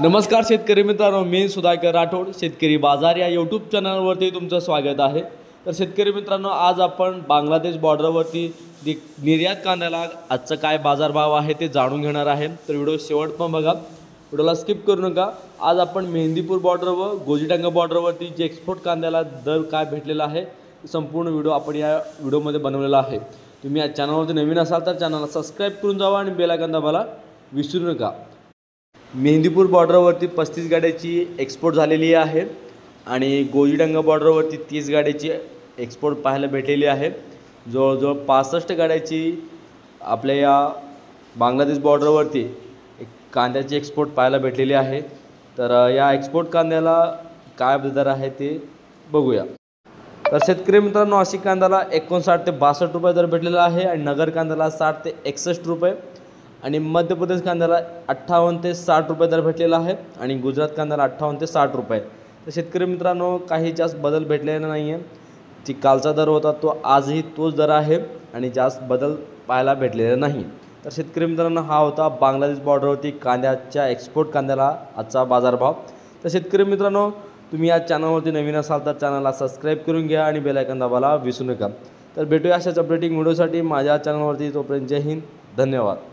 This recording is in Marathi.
नमस्कार शेतकरी मित्रांनो, मी सुधाकर राठोड शेतकरी बाजार या यूट्यूब चॅनलवरती तुमचं स्वागत आहे। तर शेतकरी मित्रांनो, आज आपण बांगलादेश बॉर्डरवरती निर्यात कांद्याला आजचा काय बाजारभाव आहे ते जाणून घेणार आहे। तर व्हिडिओ शेवटपर्यंत बघा, व्हिडिओला स्किप करू नका। आज आपण मेहंदीपूर बॉर्डर व गोजीडांगा बॉर्डरवरती जे एक्सपोर्ट कांद्याला दर काय भेटलेला आहे संपूर्ण व्हिडिओ आपण या व्हिडिओमध्ये बनवलेला आहे। तुम्ही या चॅनलवरती नवीन असाल तर चॅनलला सबस्क्राइब करून जावा आणि बेल आयकॉन दाबायला विसरू नका। मेहंदीपूर बॉर्डरवरती 35 गाड्याची एक्सपोर्ट झालेली आहे आणि गोजीडांगा बॉर्डरवरती 30 गाड्याची एक्सपोर्ट पाहायला भेटलेली आहे। जवळजवळ 65 गाड्याची आपल्या या बांगलादेश बॉर्डरवरती कांद्याची एक्सपोर्ट पाहायला भेटलेली आहे। तर या एक्सपोर्ट कांद्याला काय दर आहे ते बघूया। तर शेतकरी मित्रांनो, नाशिक कांद्याला 59 ते 62 रुपये दर भेटलेला आहे आणि नगर कांद्याला 60 ते 61 रुपये आणि मध्य प्रदेश कांद्याला 58 ते 60 रुपये दर भेटलेला आहे आणि गुजरात कांद्याला 58 ते 60 रुपये। तर शेतकरी मित्रांनो, काही जास्त बदल भेटलेला नाही आहे। जी कालचा दर होता तो आजही तोच दर आहे आणि जास्त बदल पाहायला भेटलेला नाही। तर शेतकरी मित्रांनो, हा होता बांगलादेश बॉर्डरवरती कांद्याच्या एक्सपोर्ट कांद्याला आजचा बाजारभाव। तर शेतकरी मित्रांनो, तुम्ही या चॅनलवरती नवीन असाल तर चॅनलला सबस्क्राइब करून घ्या आणि बेल आयकॉन दाबायला विसरू नका। तर भेटूया अशाच अपडेटिंग व्हिडिओसाठी माझ्या चॅनलवरती। तोपर्यंत जय हिंद, धन्यवाद।